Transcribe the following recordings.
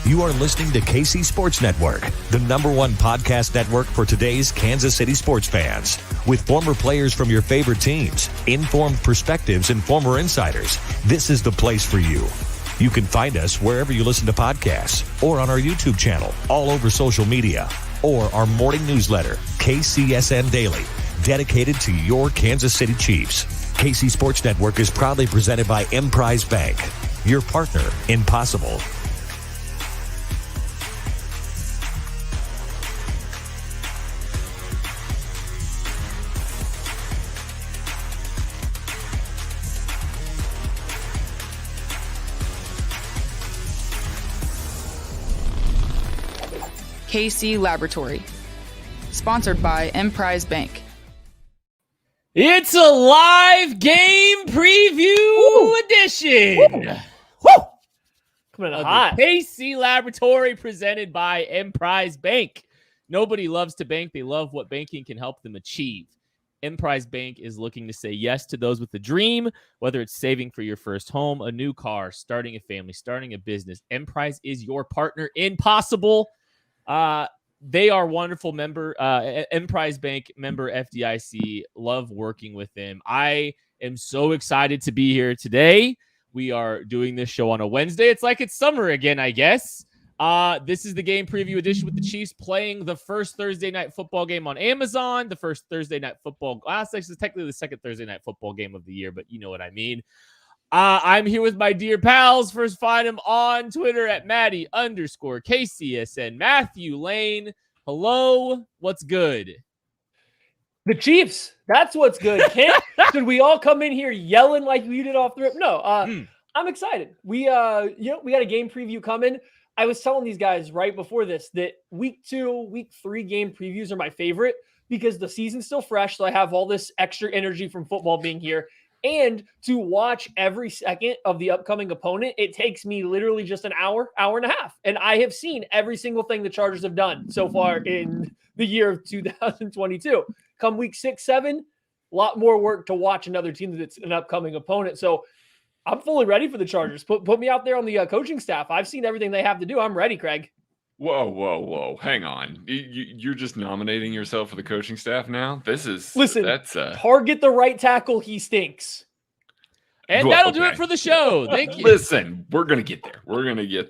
You are listening to KC Sports Network, the #1 podcast network for today's Kansas City sports fans. With former players from your favorite teams, informed perspectives, and former insiders, this is the place for you. You can find us wherever you listen to podcasts or on our YouTube channel, all over social media, or our morning newsletter, KCSN Daily, dedicated to your Kansas City Chiefs. KC Sports Network is proudly presented by Emprise Bank, your partner in possible. KC Laboratory, sponsored by Emprise Bank. It's a live game preview edition. Woo! Coming in hot. The KC Laboratory presented by Emprise Bank. Nobody loves to bank. They love what banking can help them achieve. Emprise Bank is looking to say yes to those with a dream, whether it's saving for your first home, a new car, starting a family, starting a business. Emprise is your partner in possible. They are wonderful member, Emprise Bank member FDIC. Love working with them. I am so excited to be here today. We are doing this show on a Wednesday. It's like it's summer again, I guess. This is the game preview edition with the Chiefs playing the first Thursday night football game on Amazon. The first Thursday night football. This is technically the second Thursday night football game of the year, but you know what I mean. I'm here with my dear pals. First, find him on Twitter at Maddie_KCSN. Matthew Lane. Hello. What's good? The Chiefs. That's what's good. Should we all come in here yelling like you did off the rip? No. I'm excited. We got a game preview coming. I was telling these guys right before this that week 2, week 3 game previews are my favorite because the season's still fresh. So I have all this extra energy from football being here. And to watch every second of the upcoming opponent, it takes me literally just an hour and a half. And I have seen every single thing the Chargers have done so far in the year of 2022. Come week 6, 7, a lot more work to watch another team that's an upcoming opponent. So I'm fully ready for the Chargers. Put me out there on the coaching staff. I've seen everything they have to do. I'm ready, Craig. Whoa. Hang on. You're just nominating yourself for the coaching staff now? Target the right tackle. He stinks. And that'll do it for the show. Thank you. Listen, we're going to get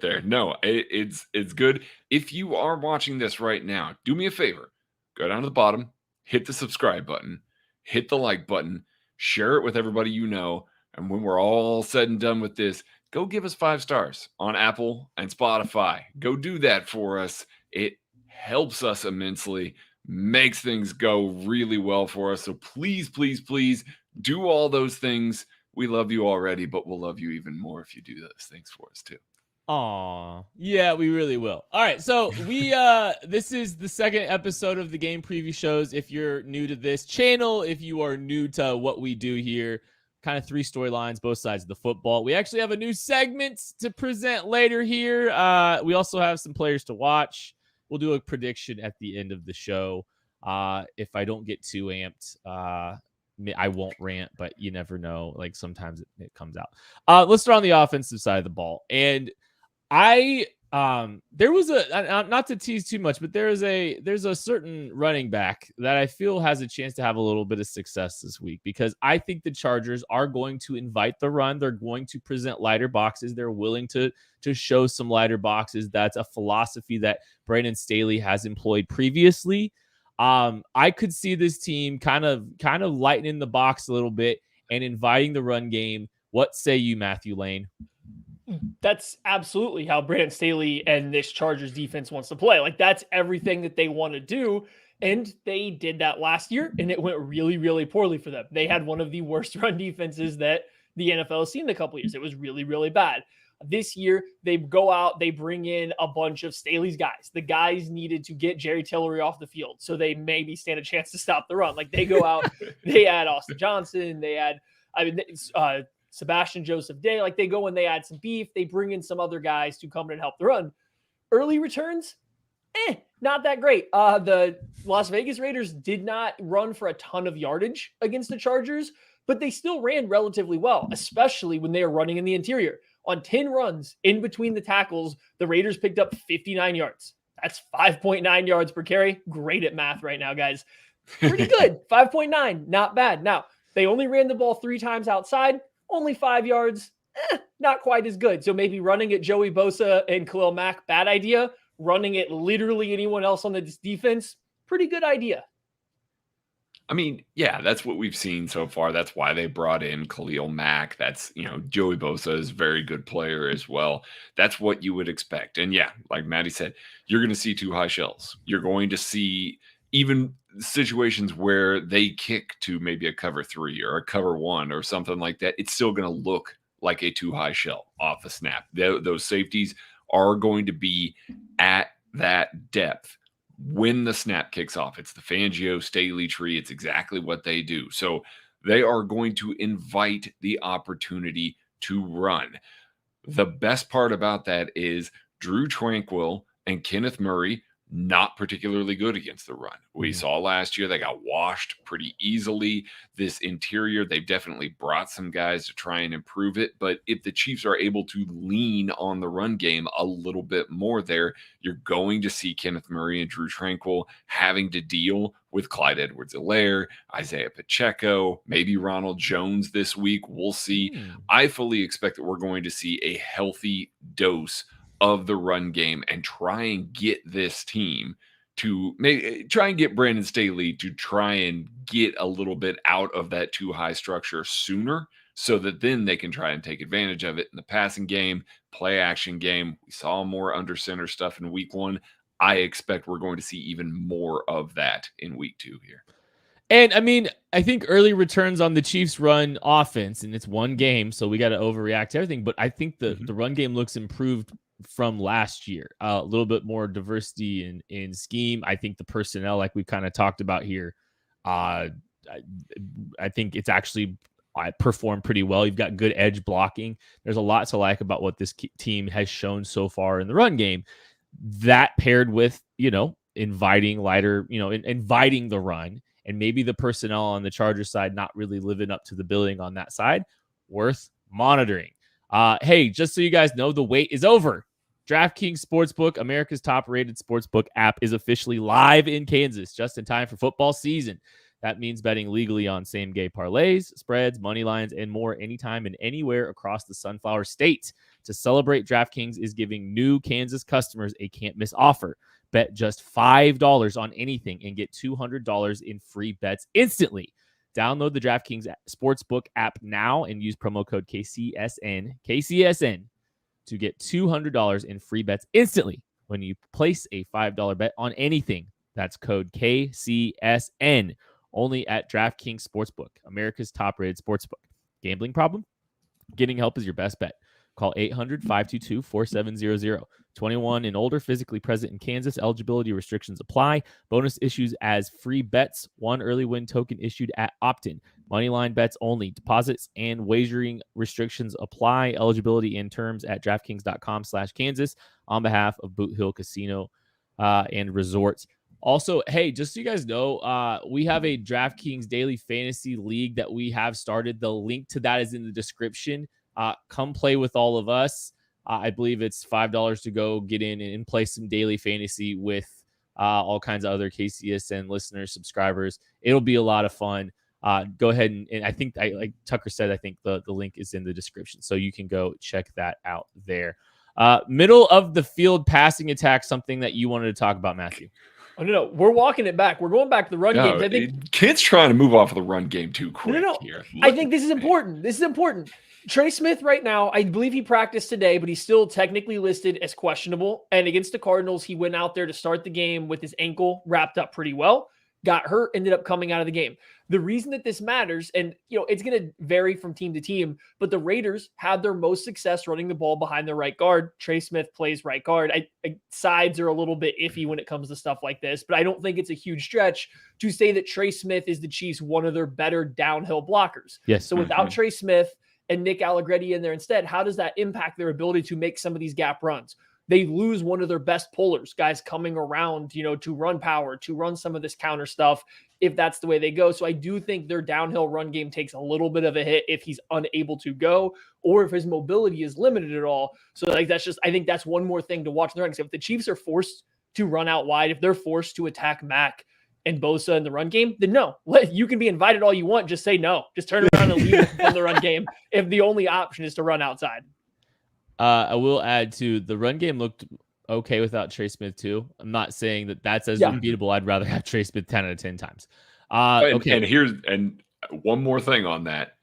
there. No, it's good. If you are watching this right now, do me a favor. Go down to the bottom, hit the subscribe button, hit the like button, share it with everybody you know. And when we're all said and done with this, go give us 5 stars on Apple and Spotify. Go do that for us. It helps us immensely, makes things go really well for us. So please do all those things. We love you already, but we'll love you even more if you do those things for us too. Aw, yeah, we really will. All right, so we this is the second episode of the game preview shows. If you're new to this channel, if you are new to what we do here, kind of 3 storylines, both sides of the football. We actually have a new segment to present later here. We also have some players to watch. We'll do a prediction at the end of the show. If I don't get too amped, I won't rant, but you never know. Like sometimes it comes out. Let's start on the offensive side of the ball. And there was not to tease too much, but there's a certain running back that I feel has a chance to have a little bit of success this week because I think the Chargers are going to invite the run. They're going to present lighter boxes. They're willing to show some lighter boxes. That's a philosophy that Brandon Staley has employed previously. I could see this team kind of lightening the box a little bit and inviting the run game. What say you, Matthew Lane? That's absolutely how Brandon Staley and this Chargers defense wants to play. Like that's everything that they want to do. And they did that last year and it went really, really poorly for them. They had one of the worst run defenses that the NFL has seen in a couple of years. It was really, really bad. This year, they go out, they bring in a bunch of Staley's guys. The guys needed to get Jerry Tillery off the field so they maybe stand a chance to stop the run. Like they go out, they add Austin Johnson, they add Sebastian Joseph Day. Like they go and they add some beef. They bring in some other guys to come in and help the run. Early returns, not that great. The Las Vegas Raiders did not run for a ton of yardage against the Chargers, but they still ran relatively well, especially when they were running in the interior. On 10 runs in between the tackles, the Raiders picked up 59 yards. That's 5.9 yards per carry. Great at math right now, guys. Pretty good. 5.9, not bad. Now, they only ran the ball 3 times outside, only 5 yards. Not quite as good. So maybe running at Joey Bosa and Khalil Mack, bad idea. Running at literally anyone else on the defense, pretty good idea. I mean, yeah, that's what we've seen so far. That's why they brought in Khalil Mack. That's, Joey Bosa is a very good player as well. That's what you would expect. And yeah, like Maddie said, you're going to see 2 high shells. You're going to see even situations where they kick to maybe a cover 3 or a cover 1 or something like that. It's still going to look like a 2 high shell off the snap. Those safeties are going to be at that depth when the snap kicks off. It's the Fangio Staley tree. It's exactly what they do. So they are going to invite the opportunity to run. The best part about that is Drew Tranquil and Kenneth Murray, not particularly good against the run. We saw last year they got washed pretty easily. This interior, they've definitely brought some guys to try and improve it. But if the Chiefs are able to lean on the run game a little bit more there, you're going to see Kenneth Murray and Drew Tranquil having to deal with Clyde Edwards-Helaire, Isaiah Pacheco, maybe Ronald Jones this week. We'll see. I fully expect that we're going to see a healthy dose of the run game and try and get this team to try and get Brandon Staley to try and get a little bit out of that 2 high structure sooner so that then they can try and take advantage of it in the passing game, play action game. We saw more under center stuff in week 1. I expect we're going to see even more of that in week 2 here. And I mean, I think early returns on the Chiefs run offense, and it's 1 game, so we got to overreact to everything. But I think the run game looks improved from last year. A little bit more diversity in scheme. I think the personnel, like we kind of talked about here, I think it's actually performed pretty well. You've got good edge blocking. There's a lot to like about what this team has shown so far in the run game. That paired with, inviting inviting the run, and maybe the personnel on the Chargers side not really living up to the billing on that side, worth monitoring. Hey, just so you guys know, the wait is over. DraftKings Sportsbook, America's top-rated sportsbook app, is officially live in Kansas just in time for football season. That means betting legally on same-game parlays, spreads, money lines, and more anytime and anywhere across the Sunflower State. To celebrate, DraftKings is giving new Kansas customers a can't-miss offer. Bet just $5 on anything and get $200 in free bets instantly. Download the DraftKings Sportsbook app now and use promo code KCSN to get $200 in free bets instantly when you place a $5 bet on anything. That's code KCSN. Only at DraftKings Sportsbook, America's top-rated sportsbook. Gambling problem? Getting help is your best bet. Call 800-522-4700. 21 and older, physically present in Kansas. Eligibility restrictions apply. Bonus issues as free bets. 1 early win token issued at opt-in. Moneyline bets only. Deposits and wagering restrictions apply. Eligibility and terms at DraftKings.com/Kansas on behalf of Boot Hill Casino and Resorts. Also, hey, just so you guys know, we have a DraftKings Daily Fantasy League that we have started. The link to that is in the description. Come play with all of us. I believe it's $5 to go get in and play some daily fantasy with all kinds of other KCSN listeners, subscribers. It'll be a lot of fun. Go ahead and I think, like Tucker said, I think the link is in the description, so you can go check that out there. Middle of the field passing attack, something that you wanted to talk about, Matthew. Oh, no, we're walking it back. We're going back to the run game. I think Kid's trying to move off of the run game too quick here. I think this is important. This is important. Trey Smith right now, I believe he practiced today, but he's still technically listed as questionable. And against the Cardinals, he went out there to start the game with his ankle wrapped up pretty well, got hurt, ended up coming out of the game. The reason that this matters, and it's going to vary from team to team, but the Raiders had their most success running the ball behind their right guard. Trey Smith plays right guard. Sides are a little bit iffy when it comes to stuff like this, but I don't think it's a huge stretch to say that Trey Smith is the Chiefs' one of their better downhill blockers. Yes. So without Trey Smith and Nick Allegretti in there instead, how does that impact their ability to make some of these gap runs? They lose one of their best pullers, guys coming around, to run power, to run some of this counter stuff. if that's the way they go. So I do think their downhill run game takes a little bit of a hit if he's unable to go, or if his mobility is limited at all. So like I think that's one more thing to watch in the run. If the Chiefs are forced to run out wide, if they're forced to attack Mac and Bosa in the run game, then no. You can be invited all you want. Just say no. Just turn around and leave from the run game if the only option is to run outside. I will add to the run game looked okay without Trey Smith too. I'm not saying that that's as unbeatable. I'd rather have Trey Smith 10 out of 10 times. Okay. And one more thing on that.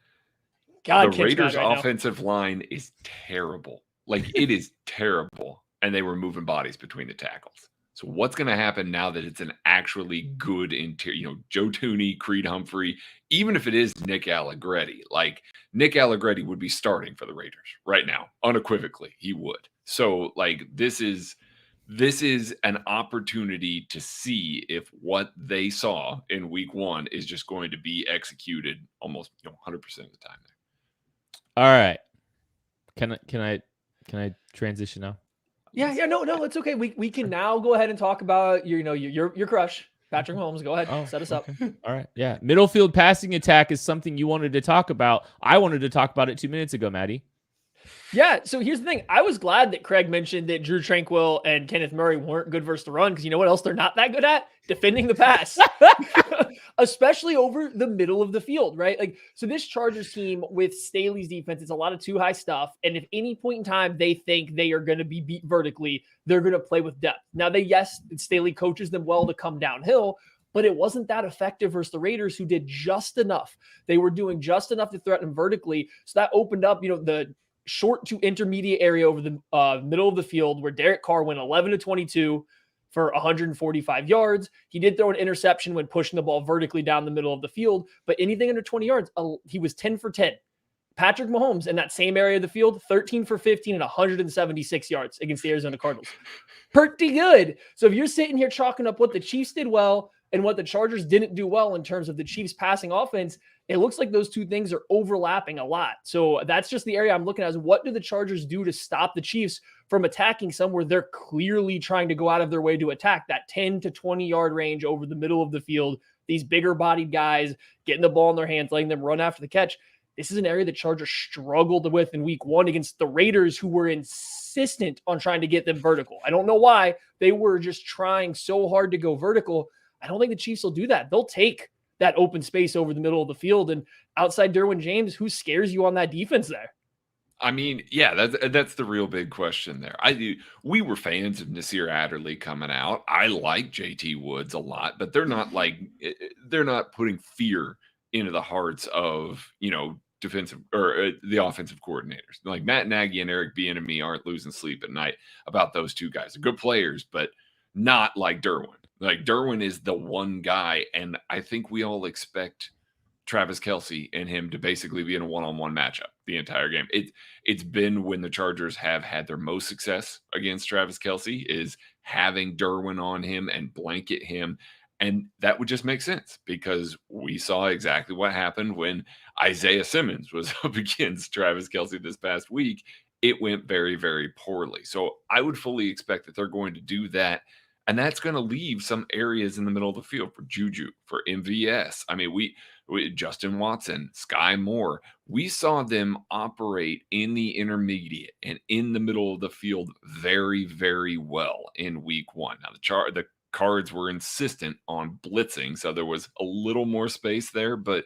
God, the Raiders' offensive line is terrible. Like, it is terrible. And they were moving bodies between the tackles. So what's going to happen now that it's an actually good interior, Joe Thuney, Creed Humphrey, even if it is Nick Allegretti, like Nick Allegretti would be starting for the Raiders right now, unequivocally, he would. So like, this is an opportunity to see if what they saw in week 1 is just going to be executed almost 100% of the time there. All right. Can I transition now? Yeah, no, it's okay. We can now go ahead and talk about your crush, Patrick Mahomes. Go ahead, set us up. All right, yeah. Middle field passing attack is something you wanted to talk about. I wanted to talk about it 2 minutes ago, Maddie. Yeah, so here's the thing. I was glad that Craig mentioned that Drew Tranquill and Kenneth Murray weren't good versus the run, because you know what else they're not that good at? Defending the pass. Especially over the middle of the field, right? Like, so this Chargers team with Staley's defense, it's a lot of too high stuff. And if any point in time they think they are going to be beat vertically, they're going to play with depth. Now, Staley coaches them well to come downhill, but it wasn't that effective versus the Raiders, who did just enough. They were doing just enough to threaten them vertically. So that opened up, the short to intermediate area over the middle of the field, where Derek Carr went 11-22 for 145 yards. He did throw an interception when pushing the ball vertically down the middle of the field, but anything under 20 yards, he was 10 for 10. Patrick Mahomes in that same area of the field, 13 for 15 and 176 yards against the Arizona Cardinals. Pretty good. So if you're sitting here chalking up what the Chiefs did well and what the Chargers didn't do well in terms of the Chiefs passing offense, it looks like those two things are overlapping a lot. So that's just the area I'm looking at, is what do the Chargers do to stop the Chiefs from attacking somewhere they're clearly trying to go out of their way to attack, that 10 to 20 yard range over the middle of the field. These bigger bodied guys getting the ball in their hands, letting them run after the catch. This is an area the Chargers struggled with in week 1 against the Raiders, who were insistent on trying to get them vertical. I don't know why. They were just trying so hard to go vertical. I don't think the Chiefs will do that. They'll take that open space over the middle of the field. And outside Derwin James, who scares you on that defense there? I mean, yeah, that's the real big question there. We were fans of Nasir Adderley coming out. I like JT Woods a lot, but they're not putting fear into the hearts of, defensive or the offensive coordinators. Like Matt Nagy and Eric Bieniemy aren't losing sleep at night about those two guys. They're good players, but not like Derwin. Like, Derwin is the one guy, and I think we all expect Travis Kelce and him to basically be in a one-on-one matchup the entire game. It's been when the Chargers have had their most success against Travis Kelce, is having Derwin on him and blanket him. And that would just make sense, because we saw exactly what happened when Isaiah Simmons was up against Travis Kelce this past week. It went very, very poorly. So I would fully expect that they're going to do that. And that's going to leave some areas in the middle of the field for Juju, for MVS. I mean, we Justin Watson, Sky Moore, we saw them operate in the intermediate and in the middle of the field very, very well in week 1. Now, the Cards were insistent on blitzing, so there was a little more space there, but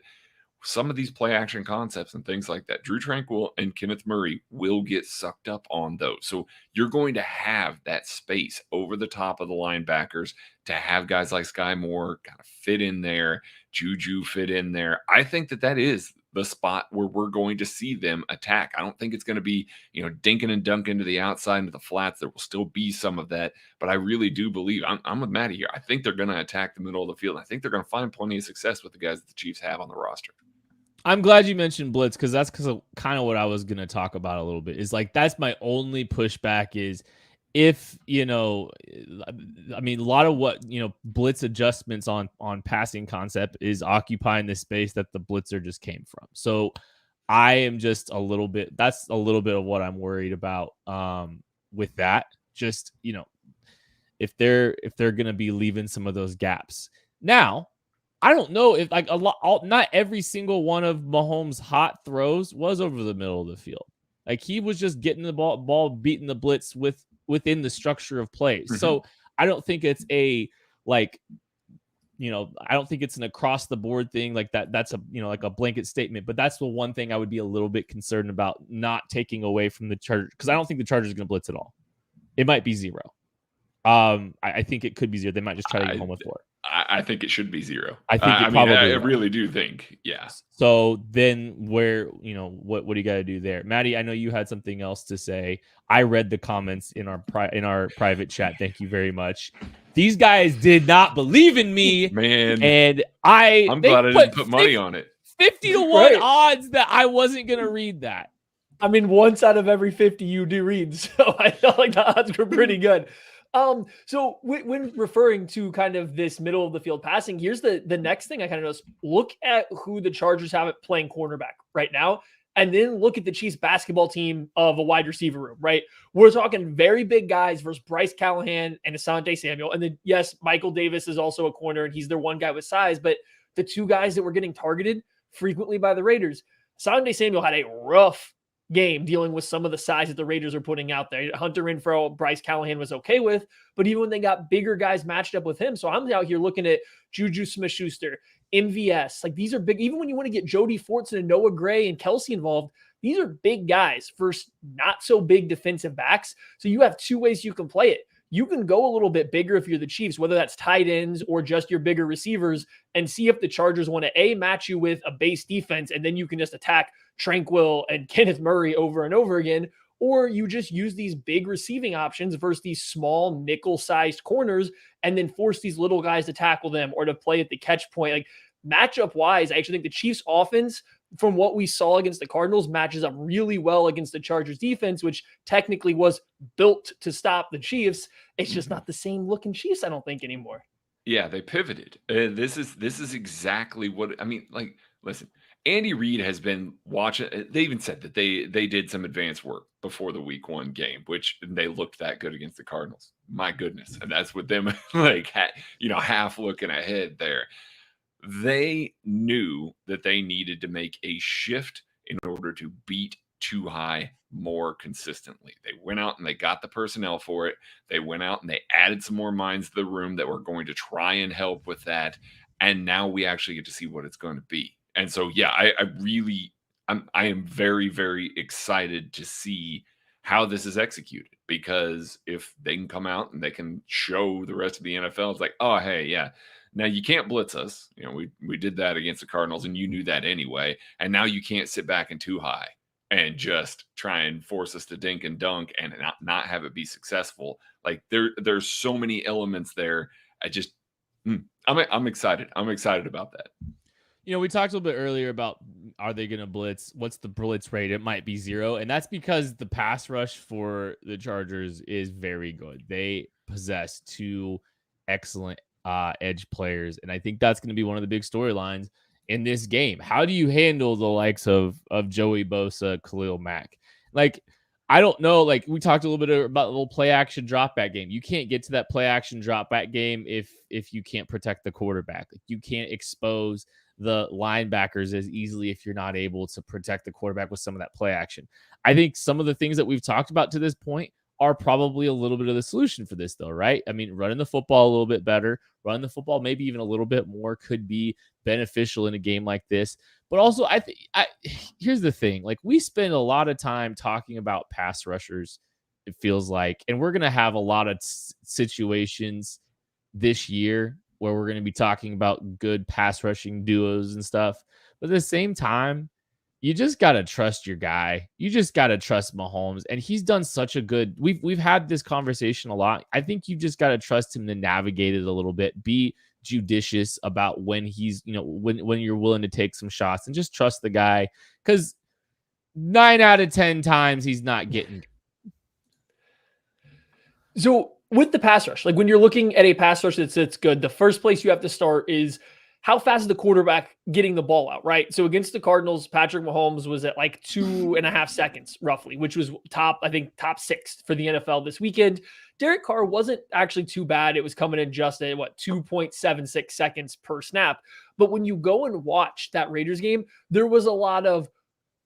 some of these play action concepts and things like that, Drew Tranquill and Kenneth Murray will get sucked up on those. So you're going to have that space over the top of the linebackers to have guys like Sky Moore kind of fit in there, Juju fit in there. I think that is the spot where we're going to see them attack. I don't think it's going to be, dinking and dunking to the outside into the flats. There will still be some of that, but I really do believe, I'm with Matty here, I think they're going to attack the middle of the field. I think they're going to find plenty of success with the guys that the Chiefs have on the roster. I'm glad you mentioned blitz, because that's kind of what I was going to talk about a little bit. Is like, that's my only pushback is if, I mean, a lot of what, blitz adjustments on passing concept is occupying the space that the blitzer just came from. So I am just that's a little bit of what I'm worried about with that. Just, if they're going to be leaving some of those gaps. Now, I don't know if like not every single one of Mahomes' hot throws was over the middle of the field. Like he was just getting the ball beating the blitz within the structure of plays. Mhm. So I don't think it's a like, I don't think it's an across the board thing like that. That's a, like a blanket statement, but that's the one thing I would be a little bit concerned about not taking away from the Chargers, because I don't think the Chargers are going to blitz at all. It might be 0. I think it could be 0. They might just try to get home with 4. I think it should be 0. I think I really do think, yeah. So then where, what do you got to do there? Maddie, I know you had something else to say. I read the comments in our private chat. Thank you very much. These guys did not believe in me. Man. And I'm glad I didn't put money on it. 50 to 1 odds that I wasn't going to read that. I mean, once out of every 50 you do read. So I felt like the odds were pretty good. So when referring to kind of this middle of the field passing, here's the next thing I kind of noticed. Look at who the Chargers have playing cornerback right now, and then look at the Chiefs basketball team of a wide receiver room, right? We're talking very big guys versus Bryce Callahan and Asante Samuel. And then, yes, Michael Davis is also a corner, and he's their one guy with size, but the two guys that were getting targeted frequently by the Raiders, Asante Samuel had a rough game dealing with some of the size that the Raiders are putting out there. Hunter Renfrow, Bryce Callahan was okay with, but even when they got bigger guys matched up with him. So I'm out here looking at Juju Smith-Schuster, MVS. Like these are big. Even when you want to get Jody Fortson and Noah Gray and Kelsey involved, these are big guys for not so big defensive backs. So you have two ways you can play it. You can go a little bit bigger if you're the Chiefs, whether that's tight ends or just your bigger receivers, and see if the Chargers want to match you with a base defense, and then you can just attack Tranquil and Kenneth Murray over and over again, or you just use these big receiving options versus these small nickel-sized corners and then force these little guys to tackle them or to play at the catch point. Like matchup-wise, I actually think the Chiefs' offense, from what we saw against the Cardinals, matches up really well against the Chargers defense, which technically was built to stop the Chiefs. It's just not the same looking Chiefs, I don't think, anymore. Yeah, they pivoted. This is exactly what I mean. Like, listen, Andy Reid has been watching. They even said that they did some advanced work before the Week 1 game, which they looked that good against the Cardinals. My goodness, and that's with them like half looking ahead there. They knew that they needed to make a shift in order to beat too high more consistently. They went out and they got the personnel for it. They went out and they added some more minds to the room that were going to try and help with that. And now we actually get to see what it's going to be. And so, yeah, I am very, very excited to see how this is executed, because if they can come out and they can show the rest of the NFL, it's like, oh, hey, yeah, now you can't blitz us. We did that against the Cardinals and you knew that anyway. And now you can't sit back and too high and just try and force us to dink and dunk and not have it be successful. Like there's so many elements there. I'm excited. I'm excited about that. We talked a little bit earlier about, are they going to blitz? What's the blitz rate? It might be 0. And that's because the pass rush for the Chargers is very good. They possess 2 excellent edge players. And I think that's going to be one of the big storylines in this game. How do you handle the likes of Joey Bosa, Khalil Mack? Like, I don't know. Like, we talked a little bit about the little play action drop back game. You can't get to that play action drop back game if you can't protect the quarterback. Like, you can't expose the linebackers as easily if you're not able to protect the quarterback with some of that play action. I think some of the things that we've talked about to this point are probably a little bit of the solution for this, though, right? I mean, running the football a little bit better, running the football maybe even a little bit more could be beneficial in a game like this. But also, I think here's the thing. Like, we spend a lot of time talking about pass rushers, it feels like, and we're going to have a lot of situations this year where we're going to be talking about good pass rushing duos and stuff. But at the same time, you just got to trust your guy. You just got to trust Mahomes. And he's done such a good, we've had this conversation a lot. I think you just got to trust him to navigate it a little bit, be judicious about when he's, when you're willing to take some shots, and just trust the guy. Because 9 out of 10 times he's not getting. So with the pass rush, like when you're looking at a pass rush that's good, the first place you have to start is how fast is the quarterback getting the ball out, right? So against the Cardinals, Patrick Mahomes was at like 2.5 seconds roughly, which was top 6 for the NFL this weekend. Derek Carr wasn't actually too bad. It was coming in just at 2.76 seconds per snap. But when you go and watch that Raiders game, there was a lot of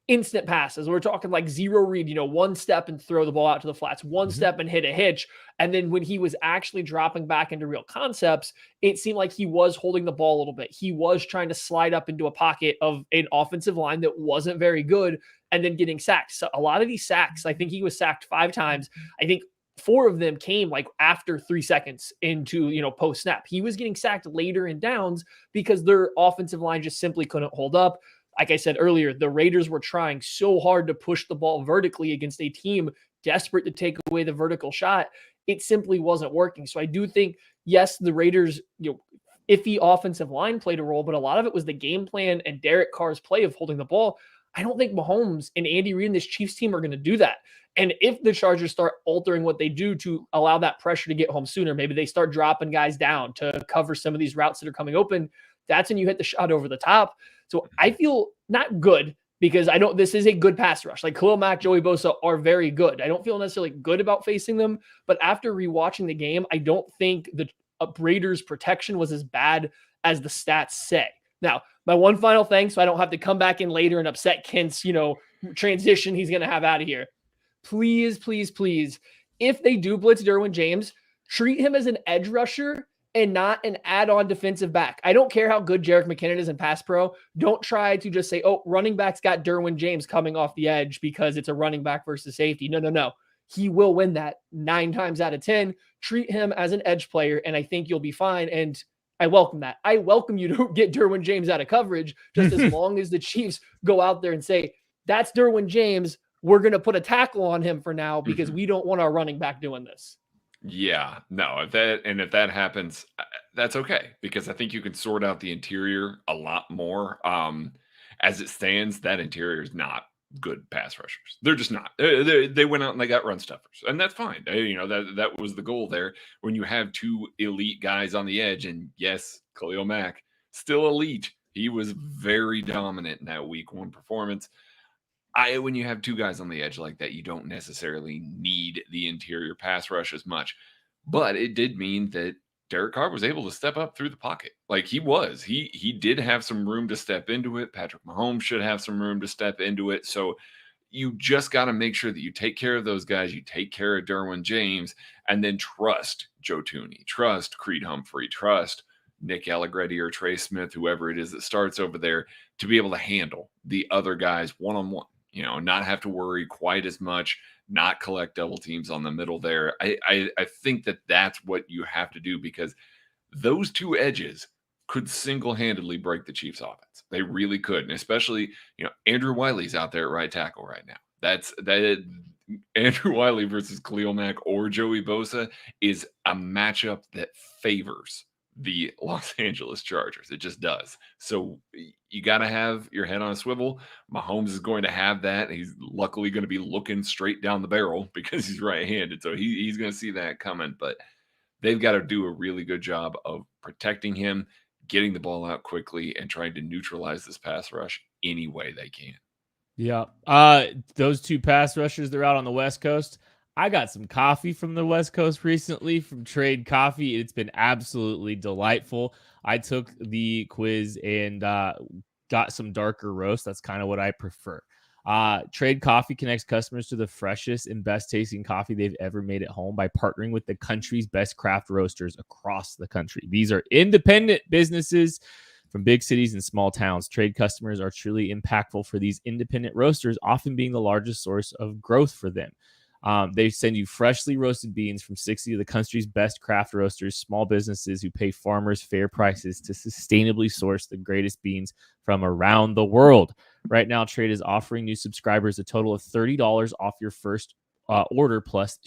instant passes. We're talking like zero read, one step and throw the ball out to the flats, one step and hit a hitch. And then when he was actually dropping back into real concepts, it seemed like he was holding the ball a little bit. He was trying to slide up into a pocket of an offensive line that wasn't very good and then getting sacked. So a lot of these sacks, I think he was sacked 5 times. I think 4 of them came like after 3 seconds into, post snap. He was getting sacked later in downs because their offensive line just simply couldn't hold up. Like I said earlier, the Raiders were trying so hard to push the ball vertically against a team desperate to take away the vertical shot. It simply wasn't working. So I do think, yes, the Raiders, iffy offensive line played a role, but a lot of it was the game plan and Derek Carr's play of holding the ball. I don't think Mahomes and Andy Reid and this Chiefs team are going to do that. And if the Chargers start altering what they do to allow that pressure to get home sooner, maybe they start dropping guys down to cover some of these routes that are coming open, that's when you hit the shot over the top. So I feel not good because this is a good pass rush. Like Khalil Mack, Joey Bosa are very good. I don't feel necessarily good about facing them, but after rewatching the game, I don't think the Raiders' protection was as bad as the stats say. Now, my one final thing, so I don't have to come back in later and upset Kent's, transition he's going to have out of here. Please, please, please, if they do blitz Derwin James, treat him as an edge rusher and not an add-on defensive back. I don't care how good Jerick McKinnon is in pass pro. Don't try to just say, oh, running back's got Derwin James coming off the edge because it's a running back versus safety. No. He will win that 9 times out of 10. Treat him as an edge player, and I think you'll be fine. And I welcome that. I welcome you to get Derwin James out of coverage just as long as the Chiefs go out there and say, that's Derwin James. We're going to put a tackle on him for now because we don't want our running back doing this. Yeah, no, if that happens, that's okay, because I think you can sort out the interior a lot more. As it stands, that interior is not good pass rushers. They're just not. They went out and they got run stuffers, and that's fine. That was the goal there. When you have 2 elite guys on the edge, and yes, Khalil Mack still elite. He was very dominant in that week 1 performance. When you have 2 guys on the edge like that, you don't necessarily need the interior pass rush as much. But it did mean that Derek Carr was able to step up through the pocket. Like he did have some room to step into it. Patrick Mahomes should have some room to step into it. So you just got to make sure that you take care of those guys. You take care of Derwin James, and then trust Joe Thuney, trust Creed Humphrey, trust Nick Allegretti or Trey Smith, whoever it is that starts over there, to be able to handle the other guys one-on-one. Not have to worry quite as much, not collect double teams on the middle there. I think that that's what you have to do, because those 2 edges could single-handedly break the Chiefs' offense. They really could, and especially, Andrew Wiley's out there at right tackle right now. Andrew Wiley versus Khalil Mack or Joey Bosa is a matchup that favors the Los Angeles Chargers. It just does. So you got to have your head on a swivel. Mahomes is going to have that. He's luckily going to be looking straight down the barrel because he's right-handed. So he's going to see that coming. But they've got to do a really good job of protecting him, getting the ball out quickly, and trying to neutralize this pass rush any way they can. Yeah. Those 2 pass rushers, they're out on the West Coast. I got some coffee from the West Coast recently from Trade Coffee. It's been absolutely delightful. I took the quiz and got some darker roast. That's kind of what I prefer. Trade Coffee connects customers to the freshest and best tasting coffee they've ever made at home by partnering with the country's best craft roasters across the country. These are independent businesses from big cities and small towns. Trade customers are truly impactful for these independent roasters, often being the largest source of growth for them. They send you freshly roasted beans from 60 of the country's best craft roasters, small businesses who pay farmers fair prices to sustainably source the greatest beans from around the world. Right now, Trade is offering new subscribers a total of $30 off your first order plus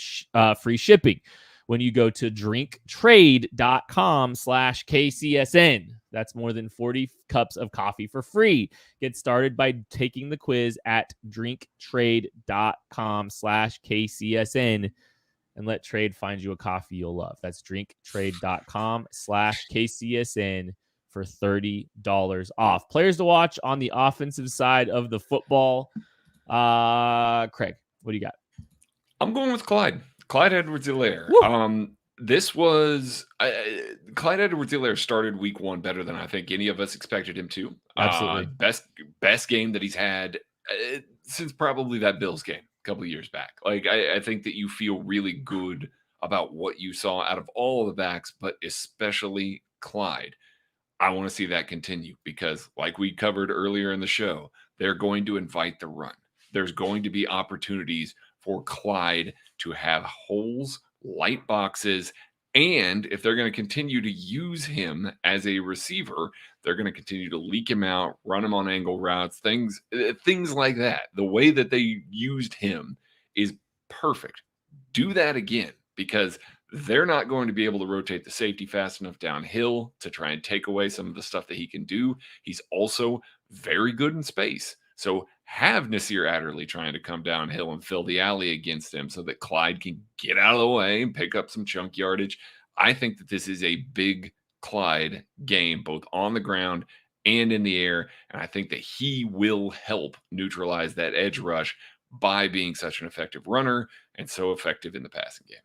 free shipping when you go to drinktrade.com/KCSN. That's more than 40 cups of coffee for free. Get started by taking the quiz at drinktrade.com/KCSN and let Trade find you a coffee you'll love. That's drinktrade.com/KCSN for $30 off. Players to watch on the offensive side of the football. Craig, what do you got? I'm going with Clyde Edwards-Helaire. This was Clyde Edwards-Helaire started week one better than I think any of us expected him to. Absolutely. Best game that he's had since probably that Bills game a couple of years back. Like I think that you feel really good about what you saw out of all of the backs, but especially Clyde. I want to see that continue because, like we covered earlier in the show, they're going to invite the run. There's going to be opportunities for Clyde to have holes, light boxes, and if they're going to continue to use him as a receiver, they're going to continue to leak him out, run him on angle routes, things like that. The way that they used him is perfect. Do that again because they're not going to be able to rotate the safety fast enough downhill to try and take away some of the stuff that he can do. He's also very good in space. So have Nasir Adderley trying to come downhill and fill the alley against him so that Clyde can get out of the way and pick up some chunk yardage. I think that this is a big Clyde game, both on the ground and in the air. And I think that he will help neutralize that edge rush by being such an effective runner and so effective in the passing game.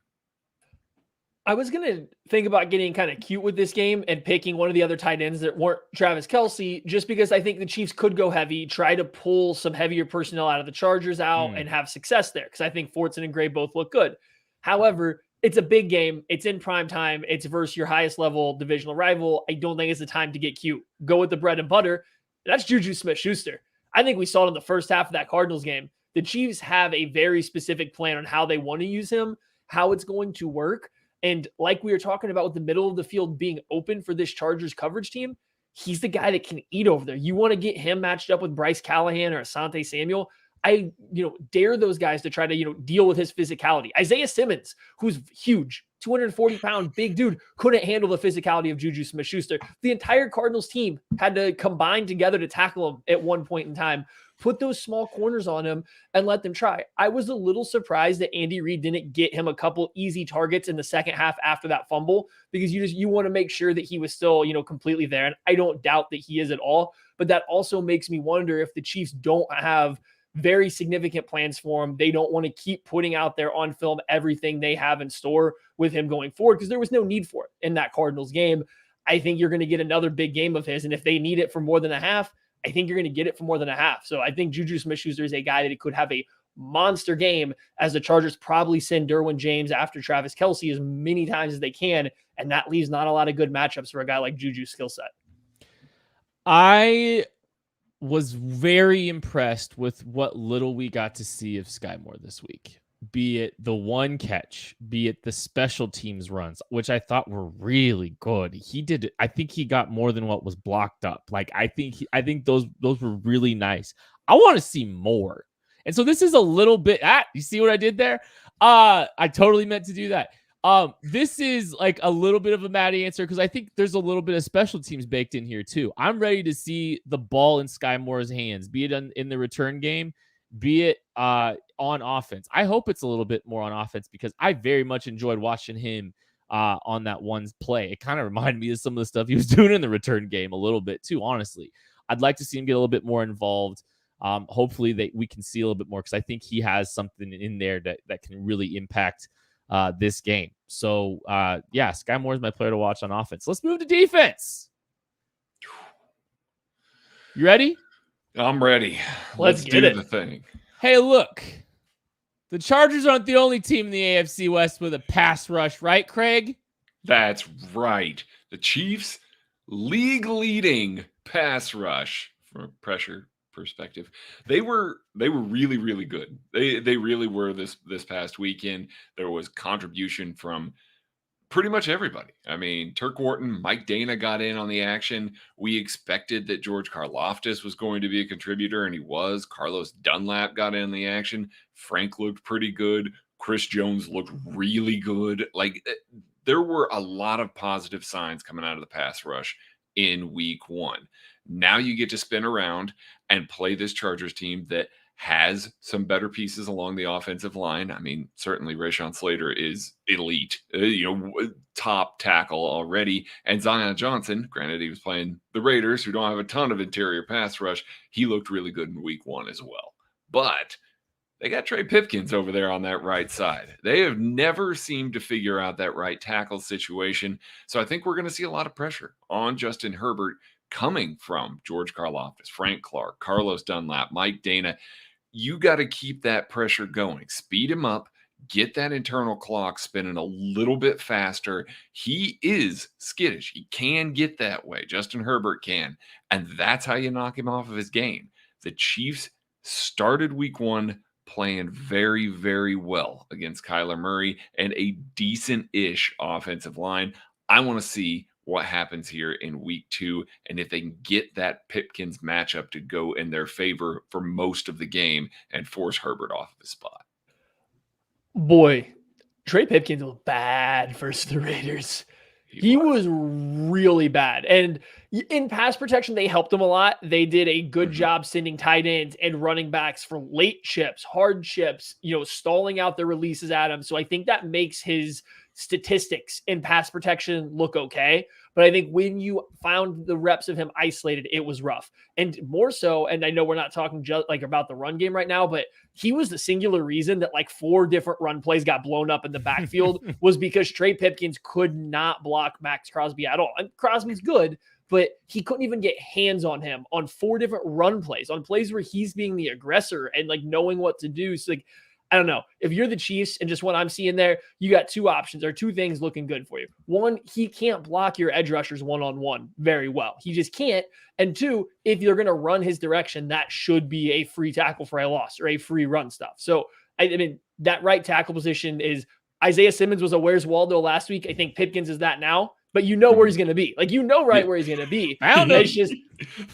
I was going to think about getting kind of cute with this game and picking one of the other tight ends that weren't Travis Kelce, just because I think the Chiefs could go heavy, try to pull some heavier personnel out of the Chargers out and have success there. Because I think Fortson and Gray both look good. However, it's a big game. It's in prime time. It's versus your highest level divisional rival. I don't think it's the time to get cute. Go with the bread and butter. That's Juju Smith-Schuster. I think we saw it in the first half of that Cardinals game. The Chiefs have a very specific plan on how they want to use him, how it's going to work. And like we were talking about with the middle of the field being open for this Chargers coverage team, he's the guy that can eat over there. You want to get him matched up with Bryce Callahan or Asante Samuel. I dare those guys to try to, deal with his physicality. Isaiah Simmons, who's huge, 240-pound big dude, couldn't handle the physicality of Juju Smith-Schuster. The entire Cardinals team had to combine together to tackle him at one point in time. Put those small corners on him and let them try. I was a little surprised that Andy Reid didn't get him a couple easy targets in the second half after that fumble, because you want to make sure that he was still, completely there. And I don't doubt that he is at all, but that also makes me wonder if the Chiefs don't have very significant plans for him. They don't want to keep putting out there on film everything they have in store with him going forward, because there was no need for it in that Cardinals game. I think you're going to get another big game of his. And if they need it for more than a half, I think you're going to get it for more than a half. So I think Juju Smith-Schuster is a guy that could have a monster game, as the Chargers probably send Derwin James after Travis Kelce as many times as they can. And that leaves not a lot of good matchups for a guy like Juju's skill set. I was very impressed with what little we got to see of Sky Moore this week, be it the one catch, be it the special teams runs, which I thought were really good. I think he got more than what was blocked up. Like, I think those were really nice. I want to see more. And so this is a little bit, you see what I did there? I totally meant to do that. This is like a little bit of a mad answer, because I think there's a little bit of special teams baked in here too. I'm ready to see the ball in Sky Moore's hands, be it in the return game, be it on offense. I hope it's a little bit more on offense, because I very much enjoyed watching him on that one play. It kind of reminded me of some of the stuff he was doing in the return game a little bit too, honestly. I'd like to see him get a little bit more involved. Hopefully we can see a little bit more, because I think he has something in there that can really impact this game. So Sky Moore is my player to watch on offense. Let's move to defense. You ready? I'm ready. Let's do it. The thing. Hey, look, the Chargers aren't the only team in the AFC West with a pass rush, right, Craig? That's right. The Chiefs, league leading pass rush from a pressure perspective. They were really, really good. They really were this past weekend. There was contribution from pretty much everybody. I mean, Turk Wharton, Mike Dana got in on the action. We expected that George Karlaftis was going to be a contributor, and he was. Carlos Dunlap got in the action. Frank looked pretty good. Chris Jones looked really good. Like, there were a lot of positive signs coming out of the pass rush in week one. Now you get to spin around and play this Chargers team that has some better pieces along the offensive line. I mean, certainly Rashawn Slater is elite, top tackle already. And Zion Johnson, granted he was playing the Raiders, who don't have a ton of interior pass rush, he looked really good in week one as well. But They got Trey Pipkins over there on that right side. They have never seemed to figure out that right tackle situation. So I think we're going to see a lot of pressure on Justin Herbert coming from George Karlaftis, Frank Clark, Carlos Dunlap, Mike Dana. You got to keep that pressure going. Speed him up. Get that internal clock spinning a little bit faster. He is skittish. He can get that way. Justin Herbert can. And that's how you knock him off of his game. The Chiefs started week one playing very, very well against Kyler Murray and a decent-ish offensive line. I want to see what happens here in week two and if they can get that Pipkins matchup to go in their favor for most of the game and force Herbert off of his spot. Boy, Trey Pipkins was bad versus the Raiders. He was really bad. And in pass protection, they helped him a lot. They did a good job sending tight ends and running backs for late chips, hard chips, stalling out their releases at him. So I think that makes his statistics in pass protection look okay. But I think when you found the reps of him isolated, it was rough. And more so, and I know we're not talking just like about the run game right now, but he was the singular reason that like 4 different run plays got blown up in the backfield was because Trey Pipkins could not block Max Crosby at all. And Crosby's good, but he couldn't even get hands on him on 4 different run plays, on plays where he's being the aggressor and like knowing what to do. So like, I don't know. If you're the Chiefs and just what I'm seeing there, you got 2 options or 2 things looking good for you. 1, he can't block your edge rushers one-on-one very well. He just can't. And 2, if you're going to run his direction, that should be a free tackle for a loss or a free run stuff. So, I mean, that right tackle position is Isaiah Simmons was a Where's Waldo last week. I think Pipkins is that now. But where he's going to be. Like, where he's going to be. It's just,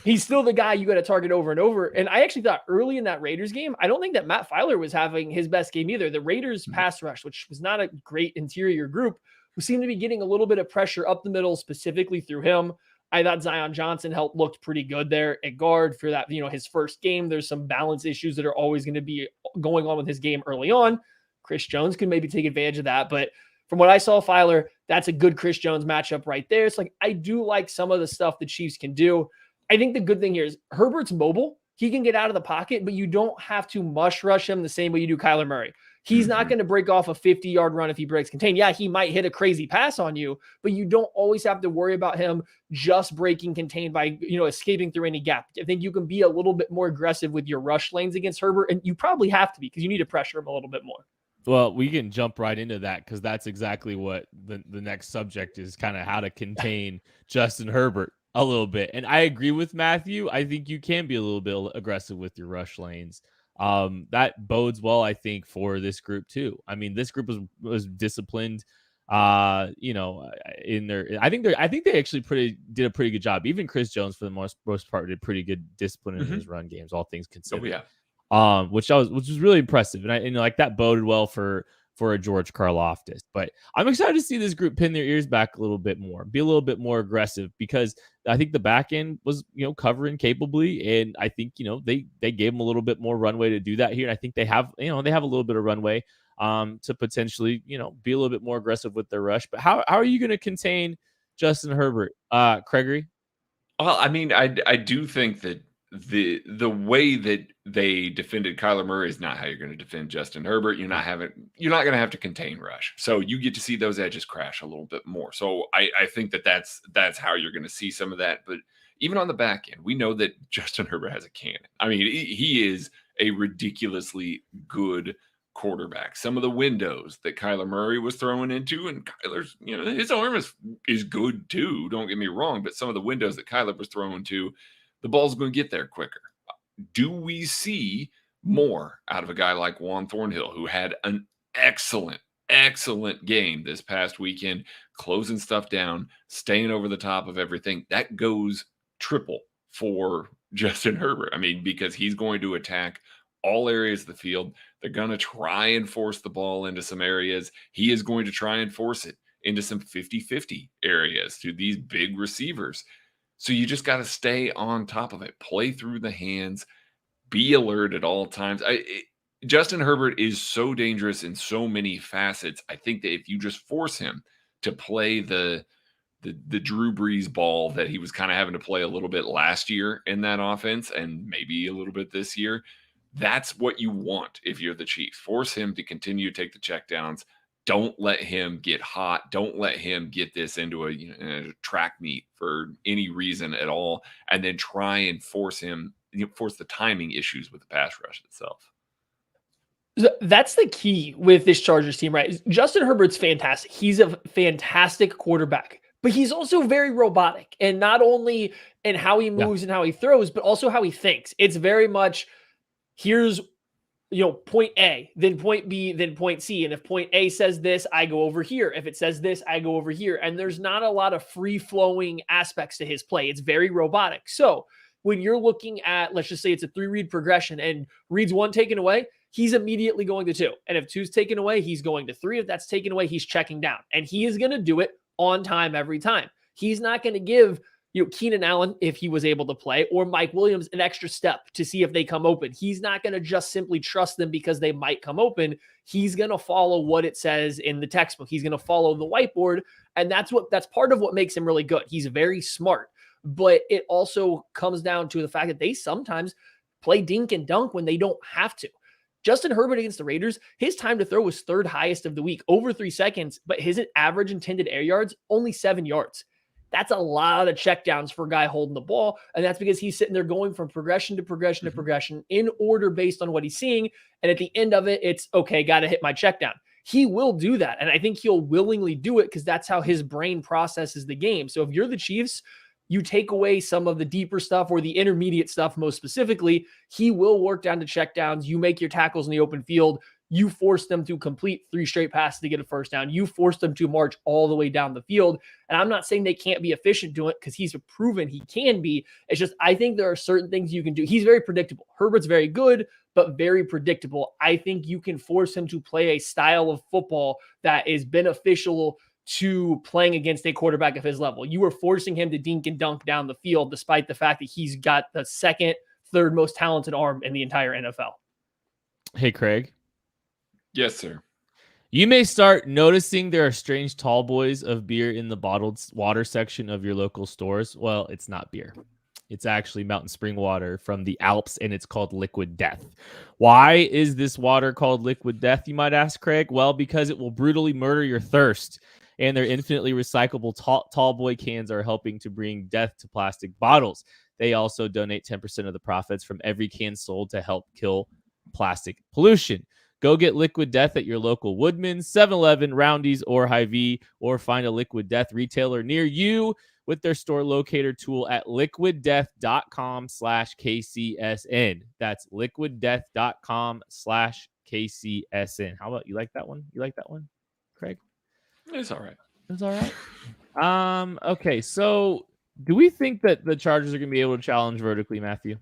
he's still the guy you got to target over and over. And I actually thought early in that Raiders game, I don't think that Matt Filer was having his best game either. The Raiders pass rush, which was not a great interior group, who seemed to be getting a little bit of pressure up the middle, specifically through him. I thought Zion Johnson looked pretty good there at guard for that, his first game. There's some balance issues that are always going to be going on with his game early on. Chris Jones can maybe take advantage of that, but from what I saw, Filer, that's a good Chris Jones matchup right there. It's like, I do like some of the stuff the Chiefs can do. I think the good thing here is Herbert's mobile. He can get out of the pocket, but you don't have to mush rush him the same way you do Kyler Murray. He's not going to break off a 50-yard run if he breaks contain. Yeah, he might hit a crazy pass on you, but you don't always have to worry about him just breaking contain by, escaping through any gap. I think you can be a little bit more aggressive with your rush lanes against Herbert, and you probably have to be because you need to pressure him a little bit more. Well, we can jump right into that because that's exactly what the next subject is, kind of how to contain Justin Herbert a little bit. And I agree with Matthew. I think you can be a little bit aggressive with your rush lanes. That bodes well, I think, for this group too. I mean, this group was disciplined. In their, I think they actually did a pretty good job. Even Chris Jones, for the most part, did pretty good discipline in his run games, all things considered. Oh, yeah. Which was really impressive, and like that boded well for a George Karlaftis. But I'm excited to see this group pin their ears back a little bit more, be a little bit more aggressive, because I think the back end was covering capably, and I think they gave them a little bit more runway to do that here. And I think they have a little bit of runway to potentially be a little bit more aggressive with their rush. But how are you going to contain Justin Herbert, Gregory? Well, I mean, I do think that the way that they defended Kyler Murray is not how you're going to defend Justin Herbert. You're not going to have to contain rush. So you get to see those edges crash a little bit more. So I think that's how you're going to see some of that. But even on the back end, we know that Justin Herbert has a cannon. I mean, he is a ridiculously good quarterback. Some of the windows that Kyler Murray was throwing into, and Kyler's, his arm is good too. Don't get me wrong. But some of the windows that Kyler was throwing to, the ball's going to get there quicker. Do we see more out of a guy like Juan Thornhill, who had an excellent game this past weekend, closing stuff down, staying over the top of everything? That goes triple for Justin Herbert. I mean, because he's going to attack all areas of the field. They're going to try and force the ball into some areas. He is going to try and force it into some 50-50 areas to these big receivers. So you just got to stay on top of it, play through the hands, be alert at all times. Justin Herbert is so dangerous in so many facets. I think that if you just force him to play the Drew Brees ball that he was kind of having to play a little bit last year in that offense, and maybe a little bit this year, That's what you want if you're the Chiefs. Force him to continue to take the checkdowns. Don't let him get hot. Don't let him get this into a track meet for any reason at all. And then try and force him, force the timing issues with the pass rush itself. That's the key with this Chargers team, right? Justin Herbert's fantastic. He's a fantastic quarterback, but he's also very robotic, and not only in how he moves and how he throws, but also how he thinks. It's very much, here's, point A, then point B, then point C. And if point A says this, I go over here. If it says this, I go over here. And there's not a lot of free-flowing aspects to his play. It's very robotic. So when you're looking at, let's just say it's a 3-read progression and reads 1 taken away, he's immediately going to 2. And if 2's taken away, he's going to 3. If that's taken away, he's checking down. And he is going to do it on time every time. He's not going to give Keenan Allen, if he was able to play, or Mike Williams an extra step to see if they come open. He's not going to just simply trust them because they might come open. He's going to follow what it says in the textbook. He's going to follow the whiteboard. And that's part of what makes him really good. He's very smart, but it also comes down to the fact that they sometimes play dink and dunk when they don't have to. Justin Herbert against the Raiders, his time to throw was 3rd highest of the week, over 3 seconds, but his average intended air yards, only 7 yards. That's a lot of checkdowns for a guy holding the ball, and that's because he's sitting there going from progression to progression to progression in order based on what he's seeing, and at the end of it, it's, okay, got to hit my checkdown. He will do that, and I think he'll willingly do it because that's how his brain processes the game. So if you're the Chiefs, you take away some of the deeper stuff or the intermediate stuff, most specifically, he will work down to checkdowns. You make your tackles in the open field. You force them to complete 3 straight passes to get a first down. You force them to march all the way down the field. And I'm not saying they can't be efficient doing it because he's proven he can be. It's just, I think there are certain things you can do. He's very predictable. Herbert's very good, but very predictable. I think you can force him to play a style of football that is beneficial to playing against a quarterback of his level. You are forcing him to dink and dunk down the field, despite the fact that he's got the 2nd, 3rd most talented arm in the entire NFL. Hey, Craig. Yes, sir. You may start noticing there are strange tall boys of beer in the bottled water section of your local stores. Well, it's not beer. It's actually mountain spring water from the Alps, and it's called Liquid Death. Why is this water called Liquid Death, you might ask, Craig? Well, because it will brutally murder your thirst, and their infinitely recyclable tall boy cans are helping to bring death to plastic bottles. They also donate 10% of the profits from every can sold to help kill plastic pollution. Go get Liquid Death at your local Woodman's, 7-Eleven, Roundy's, or Hy-Vee, or find a Liquid Death retailer near you with their store locator tool at liquiddeath.com/KCSN. That's liquiddeath.com/KCSN. How about, you like that one? You like that one, Craig? It's all right. It's all right. Okay, so do we think that the Chargers are going to be able to challenge vertically, Matthew?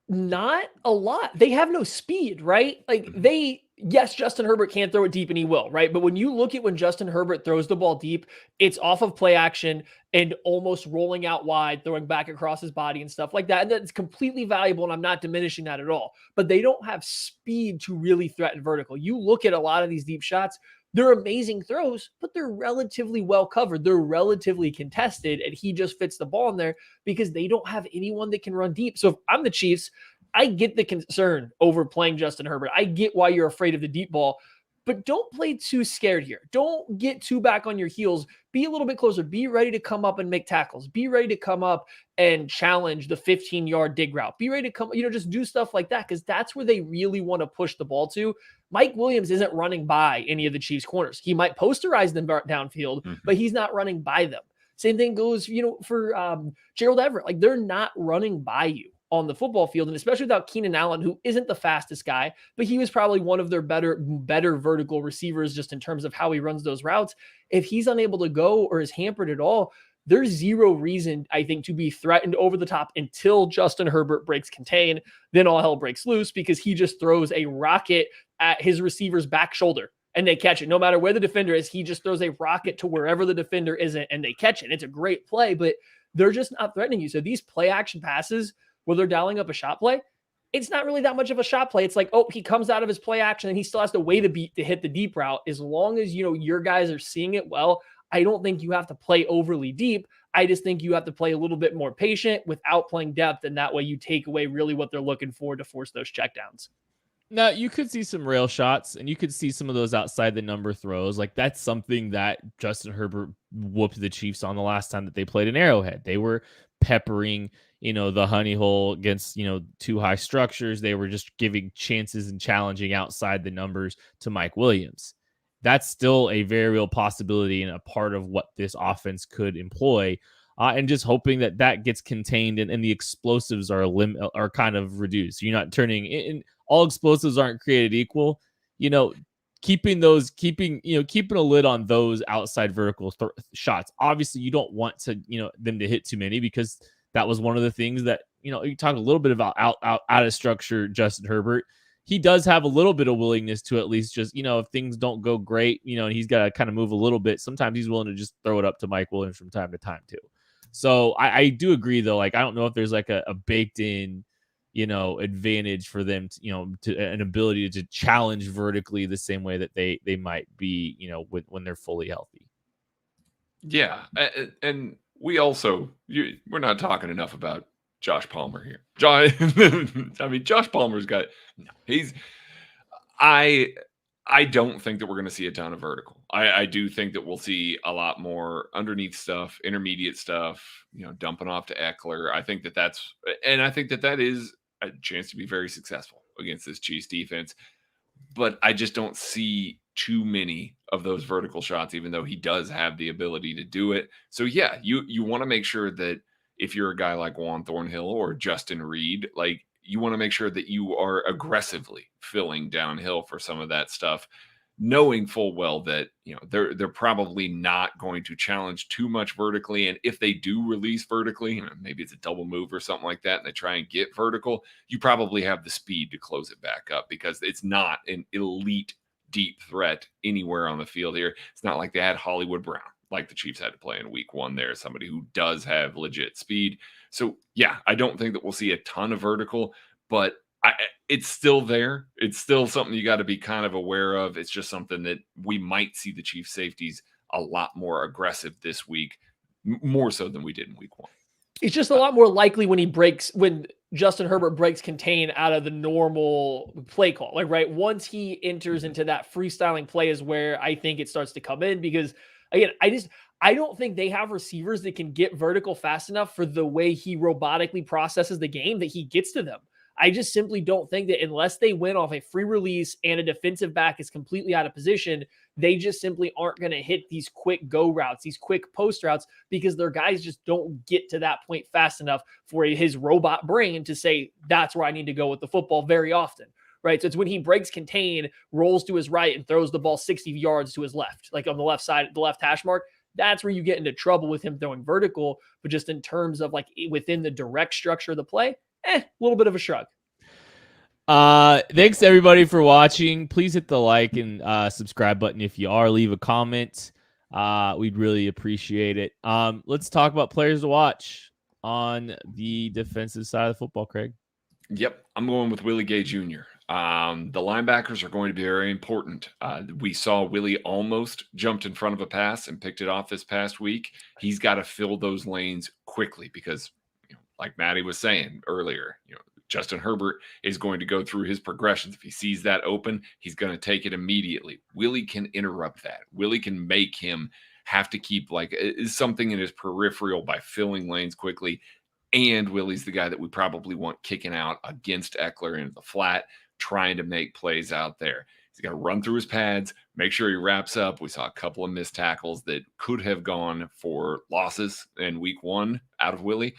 Not a lot. They have no speed, right? Yes, Justin Herbert can't throw it deep and he will, right? But when you look at when Justin Herbert throws the ball deep, it's off of play action and almost rolling out wide, throwing back across his body and stuff like that. And that's completely valuable, and I'm not diminishing that at all. But they don't have speed to really threaten vertical. You look at a lot of these deep shots, they're amazing throws, but they're relatively well covered. They're relatively contested, and he just fits the ball in there because they don't have anyone that can run deep. So if I'm the Chiefs, I get the concern over playing Justin Herbert. I get why you're afraid of the deep ball, but don't play too scared here. Don't get too back on your heels. Be a little bit closer. Be ready to come up and make tackles. Be ready to come up and challenge the 15-yard dig route. Be ready to come, just do stuff like that, because that's where they really want to push the ball to. Mike Williams isn't running by any of the Chiefs' corners. He might posterize them downfield, but he's not running by them. Same thing goes, for Gerald Everett. Like, they're not running by you on the football field, and especially without Keenan Allen, who isn't the fastest guy, but he was probably one of their better vertical receivers just in terms of how he runs those routes. If he's unable to go or is hampered at all, there's zero reason, I think, to be threatened over the top until Justin Herbert breaks contain. Then all hell breaks loose because he just throws a rocket at his receiver's back shoulder and they catch it. No matter where the defender is, he just throws a rocket to wherever the defender isn't and they catch it. It's a great play, but they're just not threatening you. So these play action passes where they're dialing up a shot play, it's not really that much of a shot play. It's like, oh, he comes out of his play action and he still has to wait a beat to hit the deep route. As long as, your guys are seeing it well, I don't think you have to play overly deep. I just think you have to play a little bit more patient without playing depth. And that way you take away really what they're looking for to force those checkdowns. Now, you could see some rail shots, and you could see some of those outside the number throws. Like, that's something that Justin Herbert whooped the Chiefs on the last time that they played in Arrowhead. They were peppering, the honey hole against, too high structures. They were just giving chances and challenging outside the numbers to Mike Williams. That's still a very real possibility and a part of what this offense could employ. And just hoping that gets contained and the explosives are kind of reduced. You're not turning in. All explosives aren't created equal. Keeping a lid on those outside vertical shots. Obviously, you don't want to them to hit too many, because that was one of the things that you talked a little bit about out of structure. Justin Herbert, he does have a little bit of willingness to at least just if things don't go great, and he's got to kind of move a little bit. Sometimes he's willing to just throw it up to Mike Williams from time to time too. So I do agree, though. Like, I don't know if there's like a baked in, advantage for them, to an ability to challenge vertically the same way that they might be, when they're fully healthy. Yeah. And we also, we're not talking enough about Josh Palmer here. Josh Palmer's got, I don't think that we're going to see a ton of vertical. I do think that we'll see a lot more underneath stuff, intermediate stuff, dumping off to Eckler. I think that is a chance to be very successful against this Chiefs defense. But I just don't see too many of those vertical shots, even though he does have the ability to do it. So yeah, you want to make sure that if you're a guy like Juan Thornhill or Justin Reed, like, you want to make sure that you are aggressively filling downhill for some of that stuff, knowing full well that they're probably not going to challenge too much vertically. And if they do release vertically, maybe it's a double move or something like that, and they try and get vertical, you probably have the speed to close it back up, because it's not an elite deep threat anywhere on the field here. It's not like they had Hollywood Brown, like the Chiefs had to play in week 1 there, somebody who does have legit speed. So yeah, I don't think that we'll see a ton of vertical, but it's still there. It's still something you got to be kind of aware of. It's just something that we might see the Chiefs safeties a lot more aggressive this week, more so than we did in week 1. It's just a lot more likely when Justin Herbert breaks contain out of the normal play call. Like, right, once he enters into that freestyling play is where I think it starts to come in, because again, I don't think they have receivers that can get vertical fast enough for the way he robotically processes the game that he gets to them. I just simply don't think that unless they win off a free release and a defensive back is completely out of position, they just simply aren't going to hit these quick go routes, these quick post routes, because their guys just don't get to that point fast enough for his robot brain to say, that's where I need to go with the football very often. Right. So it's when he breaks contain, rolls to his right, and throws the ball 60 yards to his left, like on the left side, the left hash mark. That's where you get into trouble with him throwing vertical. But just in terms of like within the direct structure of the play, a little bit of a shrug. Thanks everybody for watching. Please hit the like and subscribe button if you are. Leave a comment. We'd really appreciate it. Let's talk about players to watch on the defensive side of the football, Craig. Yep, I'm going with Willie Gay Jr. The linebackers are going to be very important. We saw Willie almost jumped in front of a pass and picked it off this past week. He's got to fill those lanes quickly because, like Maddie was saying earlier, Justin Herbert is going to go through his progressions. If he sees that open, he's going to take it immediately. Willie can interrupt that. Willie can make him have to keep something in his peripheral by filling lanes quickly. And Willie's the guy that we probably want kicking out against Eckler into the flat, trying to make plays out there. He's got to run through his pads, make sure he wraps up. We saw a couple of missed tackles that could have gone for losses in week 1 out of Willie.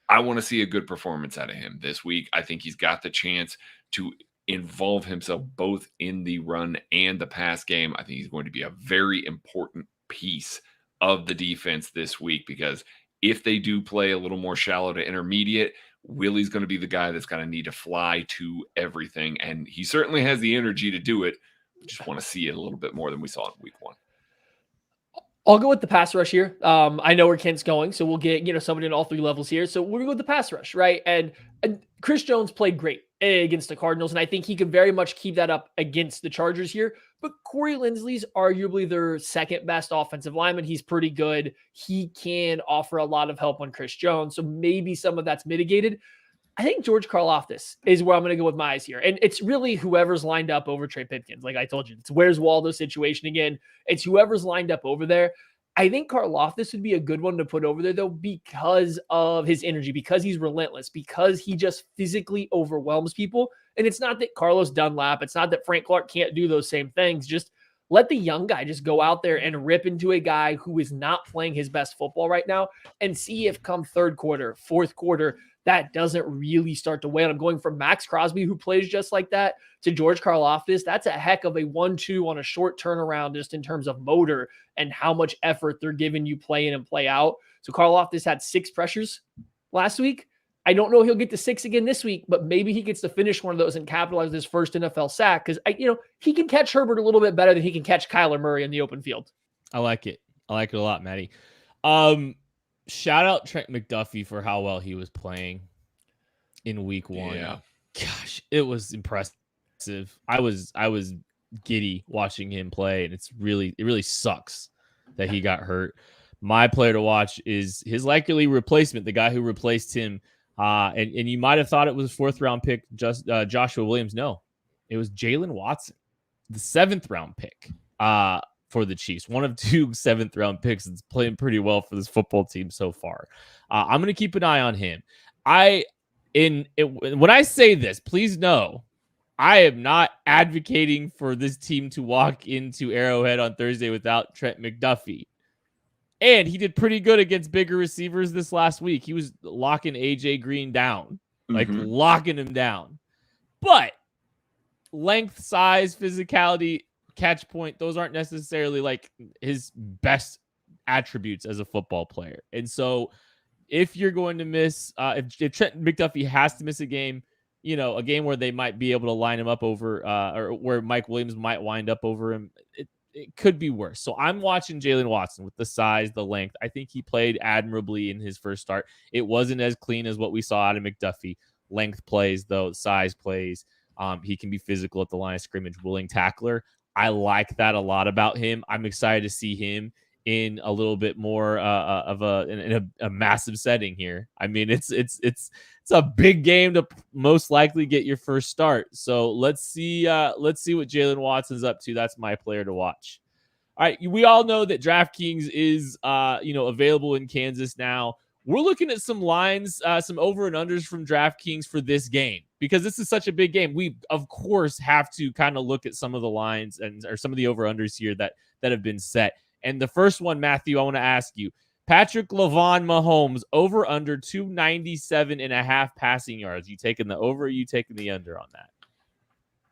I want to see a good performance out of him this week. I think he's got the chance to involve himself both in the run and the pass game. I think he's going to be a very important piece of the defense this week, because if they do play a little more shallow to intermediate, Willie's going to be the guy that's going to need to fly to everything. And he certainly has the energy to do it. We just want to see it a little bit more than we saw in week 1. I'll go with the pass rush here. I know where Kent's going, so we'll get somebody in all 3 levels here. So we're going to go with the pass rush, right? And Chris Jones played great against the Cardinals, and I think he could very much keep that up against the Chargers here. But Corey Linsley's arguably their second best offensive lineman. He's pretty good. He can offer a lot of help on Chris Jones. So maybe some of that's mitigated. I think George Karlaftis is where I'm going to go with my eyes here. And it's really whoever's lined up over Trey Pipkins. Like I told you, it's Where's Waldo situation again. It's whoever's lined up over there. I think Karlaftis would be a good one to put over there, though, because of his energy, because he's relentless, because he just physically overwhelms people. And it's not that Carlos Dunlap, it's not that Frank Clark can't do those same things. Just let the young guy just go out there and rip into a guy who is not playing his best football right now and see if come third quarter, fourth quarter, that doesn't really start to weigh on him. Going from Max Crosby, who plays just like that, to George Karlaftis, that's a heck of a 1-2 on a short turnaround just in terms of motor and how much effort they're giving you play in and play out. So Karlaftis had 6 pressures last week. I don't know if he'll get to 6 again this week, but maybe he gets to finish one of those and capitalize on his first NFL sack because he can catch Herbert a little bit better than he can catch Kyler Murray in the open field. I like it. I like it a lot, Matty. Shout out Trent McDuffie for how well he was playing in week 1. Yeah. Gosh, it was impressive. I was giddy watching him play, and it really sucks that he got hurt. My player to watch is his likely replacement, the guy who replaced him. And you might have thought it was 4th round pick, Joshua Williams. No, it was Jalen Watson, the 7th round pick for the Chiefs. One of 2 7th round picks that's playing pretty well for this football team so far. I'm going to keep an eye on him. When I say this, please know I am not advocating for this team to walk into Arrowhead on Thursday without Trent McDuffie. And he did pretty good against bigger receivers this last week. He was locking AJ Green down, locking him down. But length, size, physicality, catch point, those aren't necessarily like his best attributes as a football player. And so if you're going to miss, if Trent McDuffie has to miss a game, a game where they might be able to line him up over, or where Mike Williams might wind up over him, it could be worse. So I'm watching Jalen Watson with the size, the length. I think he played admirably in his first start. It wasn't as clean as what we saw out of McDuffie. Length plays, though, size plays. He can be physical at the line of scrimmage, willing tackler. I like that a lot about him. I'm excited to see him in a little bit more of a massive setting here. I mean, it's a big game to most likely get your first start. So let's see what Jalen Watson's up to. That's my player to watch. All right, we all know that DraftKings is available in Kansas now. We're looking at some lines, some over and unders from DraftKings for this game because this is such a big game. We of course have to kind of look at some of the lines or some of the over unders here that have been set. And the first one, Matthew, I want to ask you, Patrick LaVon Mahomes over under 297.5 passing yards. You taking the over or you taking the under on that?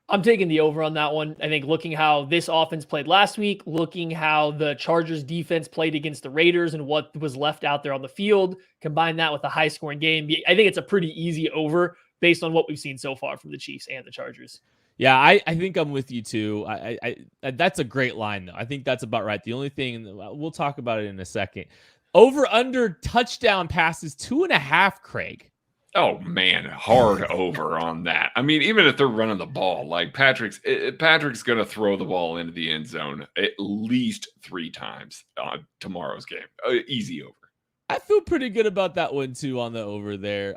I'm taking the over on that one. I think looking how this offense played last week, looking how the Chargers defense played against the Raiders and what was left out there on the field, combine that with a high scoring game. I think it's a pretty easy over based on what we've seen so far from the Chiefs and the Chargers. Yeah, I think I'm with you too. I that's a great line though. I think that's about right. The only thing, we'll talk about it in a second. Over under touchdown passes 2.5, Craig. Oh man, hard over on that. I mean, even if they're running the ball, like Patrick's going to throw the ball into the end zone at least 3 times on tomorrow's game. Easy over. I feel pretty good about that one too on the over there.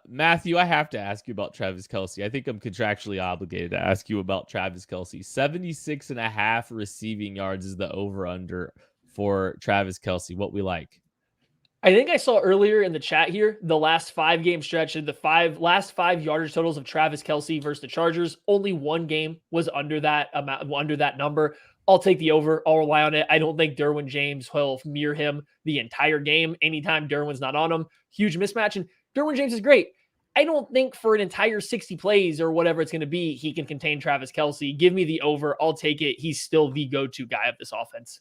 Matthew, I have to ask you about Travis Kelce. I think I'm contractually obligated to ask you about Travis Kelce. 76.5 receiving yards is the over under for Travis Kelce. What we like? I think I saw earlier in the chat here, the last 5 game stretch of the last 5 yardage totals of Travis Kelce versus the Chargers. Only 1 game was under that amount, under that number. I'll take the over. I'll rely on it. I don't think Derwin James will mirror him the entire game. Anytime Derwin's not on him, huge mismatch. And Derwin James is great. I don't think for an entire 60 plays or whatever it's going to be, he can contain Travis Kelce. Give me the over. I'll take it. He's still the go-to guy of this offense.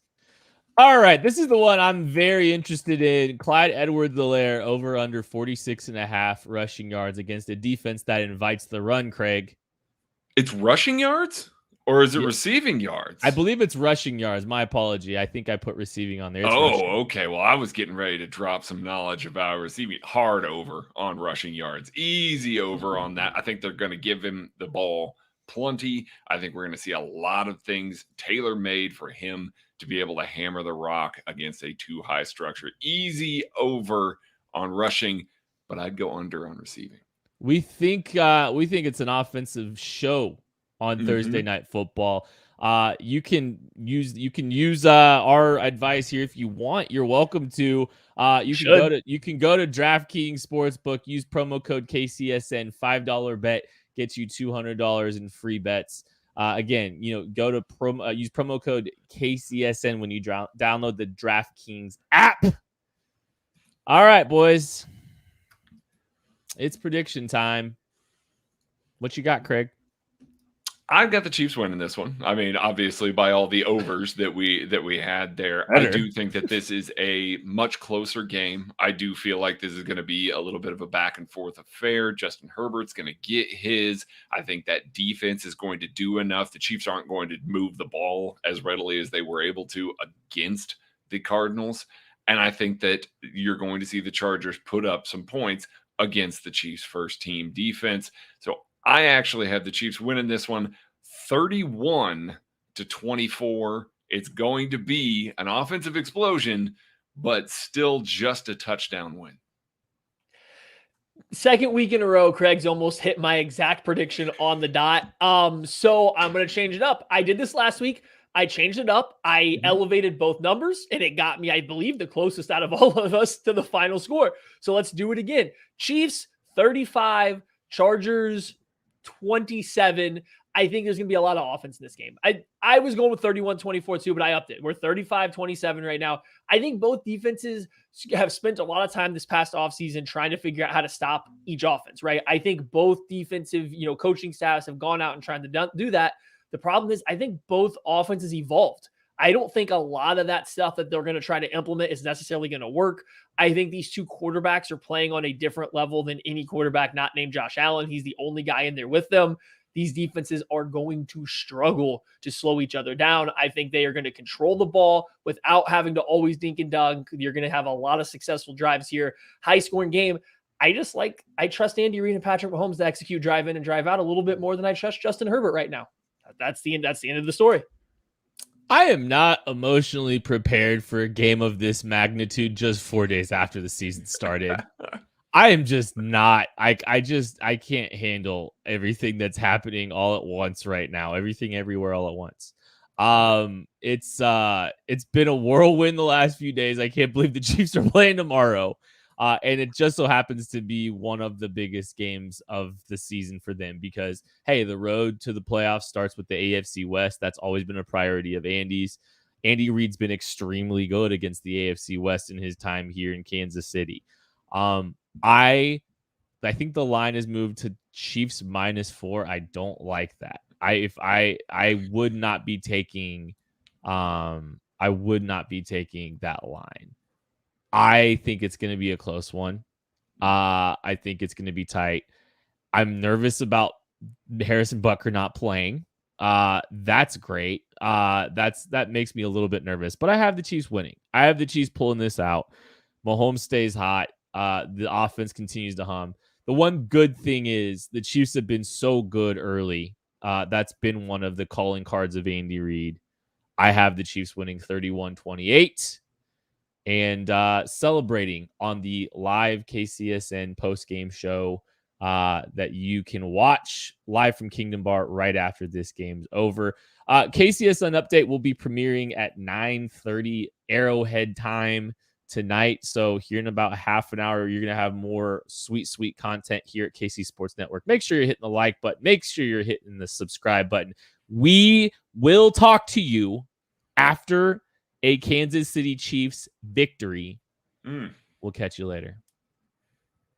All right. This is the one I'm very interested in. Clyde Edwards-Helaire over under 46.5 rushing yards against a defense that invites the run, Craig. It's rushing yards? Or is it receiving yards? I believe it's rushing yards. My apology. I think I put receiving on there. It's rushing. Rushing. Okay. Well, I was getting ready to drop some knowledge about receiving. Hard over on rushing yards. Easy over on that. I think they're going to give him the ball plenty. I think we're going to see a lot of things tailor-made for him to be able to hammer the rock against a too high structure. Easy over on rushing, but I'd go under on receiving. We think it's an offensive show on Thursday Night Football. You can use our advice here if you want. You're welcome to. You can go to DraftKings Sportsbook. Use promo code KCSN. $5 bet gets you $200 in free bets. Again, go to use promo code KCSN when you download the DraftKings app. All right, boys. It's prediction time. What you got, Craig? I've got the Chiefs winning this one. I mean, obviously, by all the overs that we had there, I do think that this is a much closer game. I do feel like this is going to be a little bit of a back and forth affair. Justin Herbert's going to get his. I think that defense is going to do enough. The Chiefs aren't going to move the ball as readily as they were able to against the Cardinals. And I think that you're going to see the Chargers put up some points against the Chiefs' first team defense. So I actually have the Chiefs winning this one 31-24. It's going to be an offensive explosion, but still just a touchdown win. Second week in a row, Craig's almost hit my exact prediction on the dot. So I'm going to change it up. I did this last week. I changed it up. I elevated both numbers, and it got me, I believe, the closest out of all of us to the final score. So let's do it again. Chiefs 35, Chargers 27. I think there's going to be a lot of offense in this game. I was going with 31-24 too, but I upped it. We're 35-27 right now. I think both defenses have spent a lot of time this past offseason trying to figure out how to stop each offense, right? I think both defensive, coaching staffs have gone out and tried to do that. The problem is I think both offenses evolved. I don't think a lot of that stuff that they're going to try to implement is necessarily going to work. I think these two quarterbacks are playing on a different level than any quarterback not named Josh Allen. He's the only guy in there with them. These defenses are going to struggle to slow each other down. I think they are going to control the ball without having to always dink and dunk. You're going to have a lot of successful drives here. High scoring game. I trust Andy Reid and Patrick Mahomes to execute drive in and drive out a little bit more than I trust Justin Herbert right now. That's the end of the story. I am not emotionally prepared for a game of this magnitude just 4 days after the season started. I am just not. I can't handle everything that's happening all at once right now. Everything everywhere all at once. It's been a whirlwind the last few days. I can't believe the Chiefs are playing tomorrow. And it just so happens to be one of the biggest games of the season for them because, hey, the road to the playoffs starts with the AFC West. That's always been a priority of Andy's. Andy Reid's been extremely good against the AFC West in his time here in Kansas City. I think the line has moved to Chiefs -4. I don't like that. I would not be taking that line. I think it's going to be a close one. I think it's going to be tight. I'm nervous about Harrison Butker not playing. That's great. That makes me a little bit nervous, but I have the Chiefs winning. I have the Chiefs pulling this out. Mahomes stays hot. The offense continues to hum. The one good thing is the Chiefs have been so good early. That's been one of the calling cards of Andy Reid. I have the Chiefs winning 31-28. And celebrating on the live KCSN post-game show that you can watch live from Kingdom Bar right after this game's over. KCSN Update will be premiering at 9:30 Arrowhead time tonight. So here in about half an hour, you're going to have more sweet, sweet content here at KC Sports Network. Make sure you're hitting the like button. Make sure you're hitting the subscribe button. We will talk to you after a Kansas City Chiefs victory. We'll catch you later.